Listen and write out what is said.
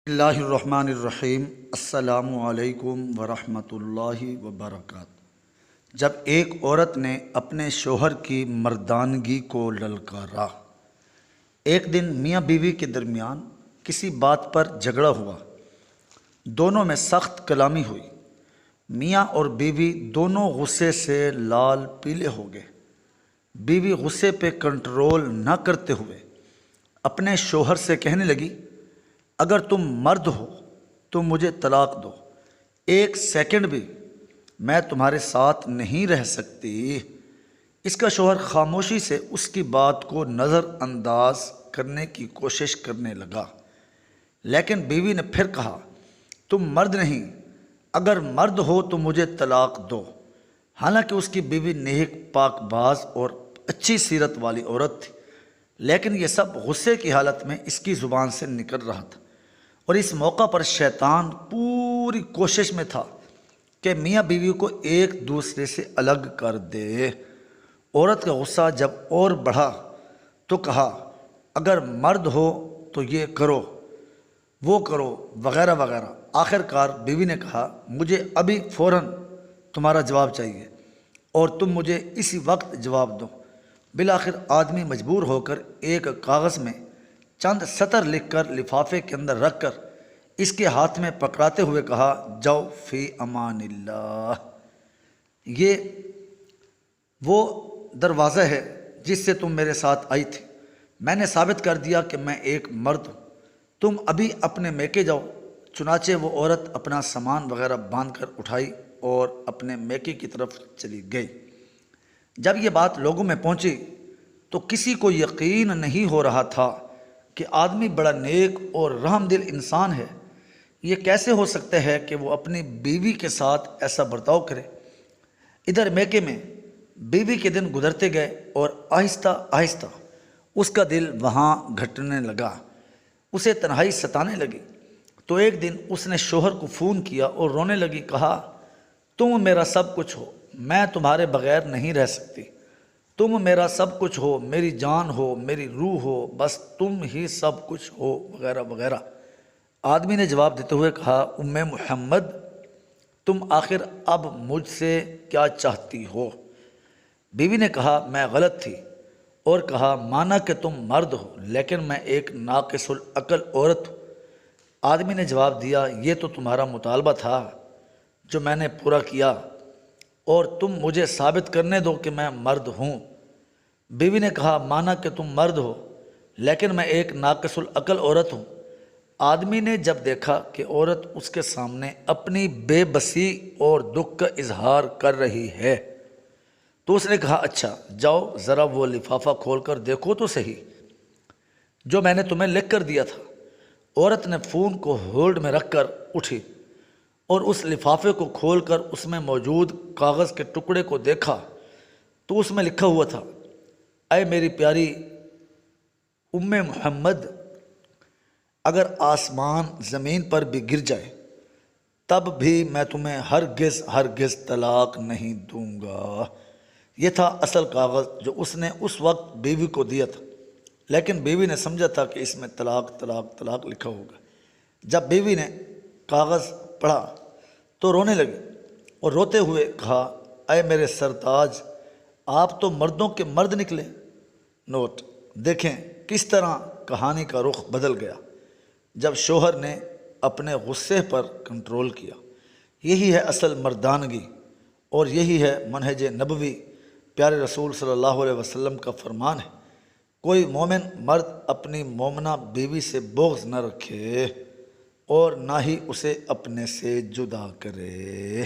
اللہ الرحمن الرحیم۔ السلام علیکم ورحمۃ اللہ وبرکاتہ۔ جب ایک عورت نے اپنے شوہر کی مردانگی کو للکارا۔ ایک دن میاں بیوی کے درمیان کسی بات پر جھگڑا ہوا، دونوں میں سخت کلامی ہوئی۔ میاں اور بیوی دونوں غصے سے لال پیلے ہو گئے۔ بیوی غصے پہ کنٹرول نہ کرتے ہوئے اپنے شوہر سے کہنے لگی، اگر تم مرد ہو تو مجھے طلاق دو، ایک سیکنڈ بھی میں تمہارے ساتھ نہیں رہ سکتی۔ اس کا شوہر خاموشی سے اس کی بات کو نظر انداز کرنے کی کوشش کرنے لگا، لیکن بیوی نے پھر کہا، تم مرد نہیں، اگر مرد ہو تو مجھے طلاق دو۔ حالانکہ اس کی بیوی نیک، پاک باز اور اچھی سیرت والی عورت تھی، لیکن یہ سب غصے کی حالت میں اس کی زبان سے نکل رہا تھا، اور اس موقع پر شیطان پوری کوشش میں تھا کہ میاں بیوی کو ایک دوسرے سے الگ کر دے۔ عورت کا غصہ جب اور بڑھا تو کہا، اگر مرد ہو تو یہ کرو، وہ کرو، وغیرہ وغیرہ۔ آخر کار بیوی نے کہا، مجھے ابھی فوراً تمہارا جواب چاہیے اور تم مجھے اسی وقت جواب دو۔ بالآخر آدمی مجبور ہو کر ایک کاغذ میں چند سطر لکھ کر لفافے کے اندر رکھ کر اس کے ہاتھ میں پکڑاتے ہوئے کہا، جاؤ فی امان اللہ۔ یہ وہ دروازہ ہے جس سے تم میرے ساتھ آئی تھی۔ میں نے ثابت کر دیا کہ میں ایک مرد ہوں، تم ابھی اپنے میکے جاؤ۔ چنانچہ وہ عورت اپنا سامان وغیرہ باندھ کر اٹھائی اور اپنے میکے کی طرف چلی گئی۔ جب یہ بات لوگوں میں پہنچی تو کسی کو یقین نہیں ہو رہا تھا کہ آدمی بڑا نیک اور رحم دل انسان ہے، یہ کیسے ہو سکتا ہے کہ وہ اپنی بیوی کے ساتھ ایسا برتاؤ کرے۔ ادھر میکے میں بیوی کے دن گزرتے گئے اور آہستہ آہستہ اس کا دل وہاں گھٹنے لگا، اسے تنہائی ستانے لگی۔ تو ایک دن اس نے شوہر کو فون کیا اور رونے لگی، کہا، تم میرا سب کچھ ہو، میں تمہارے بغیر نہیں رہ سکتی، تم میرا سب کچھ ہو، میری جان ہو، میری روح ہو، بس تم ہی سب کچھ ہو، وغیرہ وغیرہ۔ آدمی نے جواب دیتے ہوئے کہا، ام محمد، تم آخر اب مجھ سے کیا چاہتی ہو؟ بیوی نے کہا، میں غلط تھی، اور کہا، مانا کہ تم مرد ہو لیکن میں ایک ناقص العقل عورت ہوں۔ آدمی نے جواب دیا، یہ تو تمہارا مطالبہ تھا جو میں نے پورا کیا، اور تم مجھے ثابت کرنے دو کہ میں مرد ہوں۔ بیوی نے کہا، مانا کہ تم مرد ہو لیکن میں ایک ناقص العقل عورت ہوں۔ آدمی نے جب دیکھا کہ عورت اس کے سامنے اپنی بے بسی اور دکھ کا اظہار کر رہی ہے تو اس نے کہا، اچھا جاؤ ذرا وہ لفافہ کھول کر دیکھو تو صحیح جو میں نے تمہیں لکھ کر دیا تھا۔ عورت نے فون کو ہولڈ میں رکھ کر اٹھی اور اس لفافے کو کھول کر اس میں موجود کاغذ کے ٹکڑے کو دیکھا تو اس میں لکھا ہوا تھا، اے میری پیاری ام محمد، اگر آسمان زمین پر بھی گر جائے تب بھی میں تمہیں ہرگز ہرگز طلاق نہیں دوں گا۔ یہ تھا اصل کاغذ جو اس نے اس وقت بیوی کو دیا تھا، لیکن بیوی نے سمجھا تھا کہ اس میں طلاق طلاق طلاق لکھا ہوگا۔ جب بیوی نے کاغذ پڑھا تو رونے لگی اور روتے ہوئے کہا، اے میرے سرتاج، آپ تو مردوں کے مرد نکلے۔ نوٹ دیکھیں کس طرح کہانی کا رخ بدل گیا جب شوہر نے اپنے غصے پر کنٹرول کیا۔ یہی ہے اصل مردانگی، اور یہی ہے منہج نبوی پیارے رسول صلی اللہ علیہ وسلم کا فرمان ہے، کوئی مومن مرد اپنی مومنہ بیوی سے بغض نہ رکھے اور نہ ہی اسے اپنے سے جدا کرے۔